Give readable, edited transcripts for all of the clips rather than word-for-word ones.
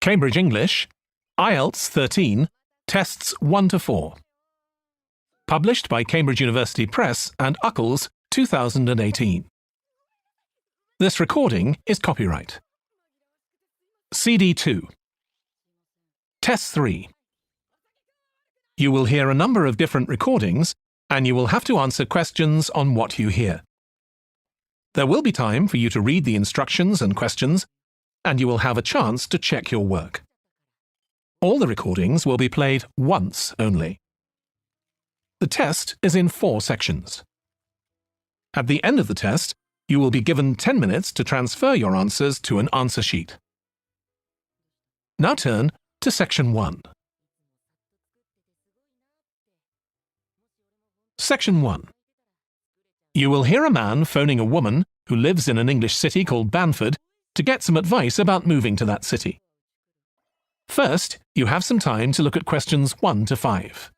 Cambridge English, IELTS 13, Tests 1 to 4. Published by Cambridge University Press and Uckles, 2018. This recording is copyright. CD 2. Test 3. You will hear a number of different recordings, and you will have to answer questions on what you hear. There will be time for you to read the instructions and questions, and you will have a chance to check your work. All the recordings will be played once only. The test is in 4 sections. At the end of the test, you will be given 10 minutes to transfer your answers to an answer sheet. Now turn to Section 1. Section 1. You will hear a man phoning a woman who lives in an English city called Banford to get some advice about moving to that city. First, you have some time to look at questions 1 to 5.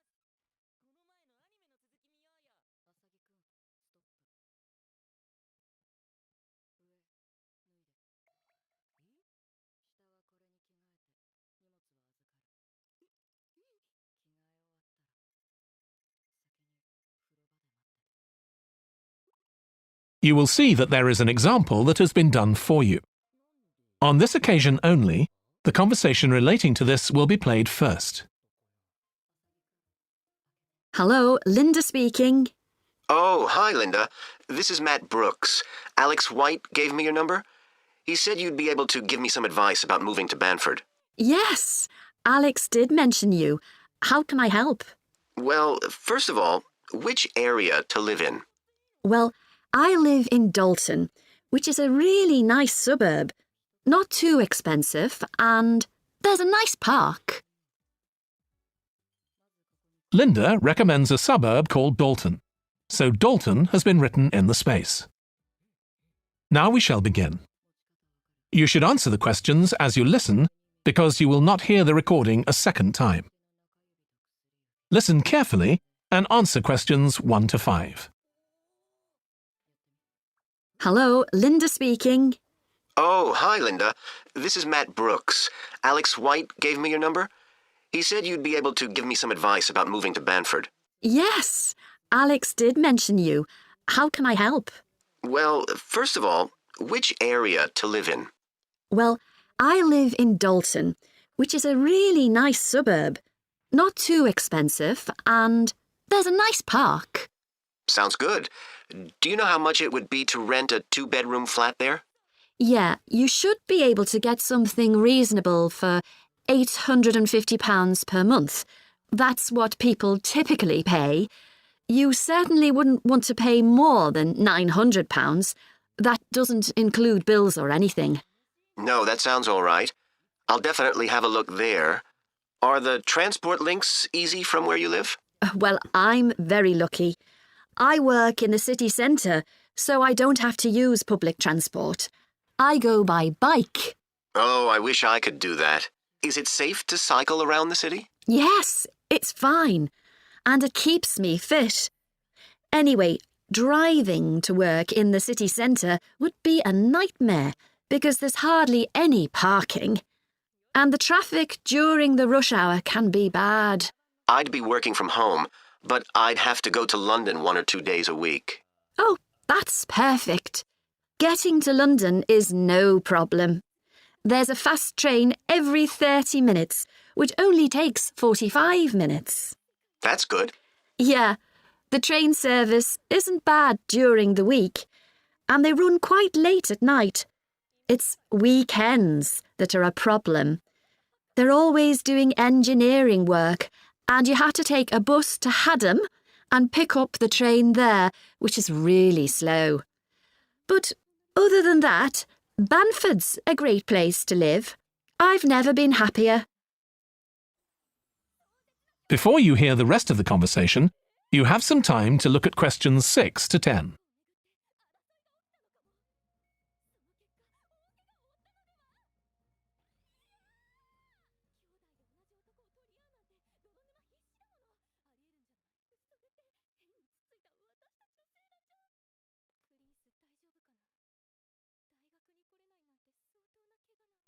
You will see that there is an example that has been done for you. On this occasion only, the conversation relating to this will be played first. Hello, Linda speaking. Oh, hi, Linda. This is Matt Brooks. Alex White gave me your number. He said you'd be able to give me some advice about moving to Banford. Yes, Alex did mention you. How can I help? Well, first of all, which area to live in? Well, I live in Dalton, which is a really nice suburb. Not too expensive, and there's a nice park. Linda recommends a suburb called Dalton, so Dalton has been written in the space. Now we shall begin. You should answer the questions as you listen, because you will not hear the recording a second time. Listen carefully and answer questions 1 to 5. Hello, Linda speaking. Oh, hi, Linda. This is Matt Brooks. Alex White gave me your number. He said you'd be able to give me some advice about moving to Banford. Yes, Alex did mention you. How can I help? Well, first of all, which area to live in? Well, I live in Dalton, which is a really nice suburb. Not too expensive, and there's a nice park. Sounds good. Do you know how much it would be to rent a 2-bedroom flat there? Yeah, you should be able to get something reasonable for £850 per month. That's what people typically pay. You certainly wouldn't want to pay more than £900. That doesn't include bills or anything. No, that sounds all right. I'll definitely have a look there. Are the transport links easy from where you live? Well, I'm very lucky. I work in the city centre, so I don't have to use public transport. I go by bike. Oh, I wish I could do that. Is it safe to cycle around the city? Yes, it's fine. And it keeps me fit. Anyway, driving to work in the city centre would be a nightmare because there's hardly any parking. And the traffic during the rush hour can be bad. I'd be working from home, but I'd have to go to London 1 or 2 days a week. Oh, that's perfect. Getting to London is no problem. There's a fast train every 30 minutes, which only takes 45 minutes. That's good. Yeah, the train service isn't bad during the week, and they run quite late at night. It's weekends that are a problem. They're always doing engineering work, and you have to take a bus to Haddam and pick up the train there, which is really slow. But other than that, Banford's a great place to live. I've never been happier. Before you hear the rest of the conversation, you have some time to look at questions 6 to 10.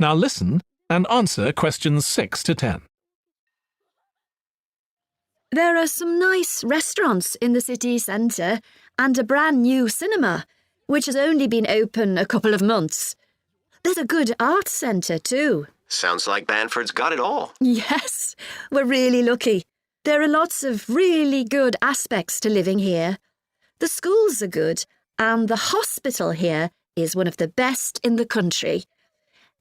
Now listen and answer questions 6 to 10. There are some nice restaurants in the city centre and a brand new cinema, which has only been open a couple of months. There's a good arts centre too. Sounds like Banford's got it all. Yes, we're really lucky. There are lots of really good aspects to living here. The schools are good, and the hospital here is one of the best in the country.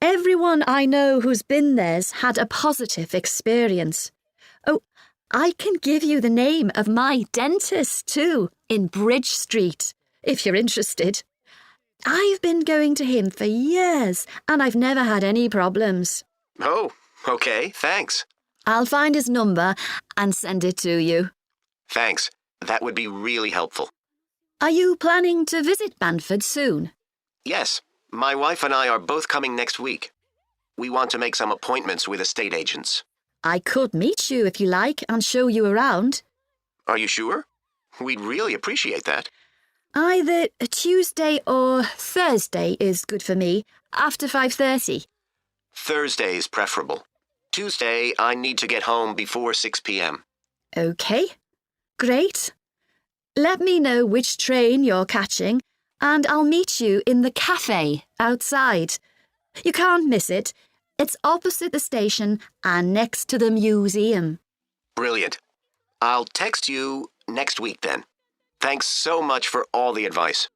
Everyone I know who's been there's had a positive experience. Oh, I can give you the name of my dentist too, in Bridge Street, if you're interested. I've been going to him for years, and I've never had any problems. Oh, okay, thanks. I'll find his number and send it to you. Thanks. That would be really helpful. Are you planning to visit Banford soon? Yes, my wife and I are both coming next week. We want to make some appointments with estate agents. I could meet you if you like and show you around. Are you sure? We'd really appreciate that. Either a Tuesday or Thursday is good for me, after 5:30. Thursday is preferable. Tuesday, I need to get home before 6 p.m. OK. Great. Let me know which train you're catching, and I'll meet you in the cafe outside. You can't miss it. It's opposite the station and next to the museum. Brilliant. I'll text you next week then. Thanks so much for all the advice.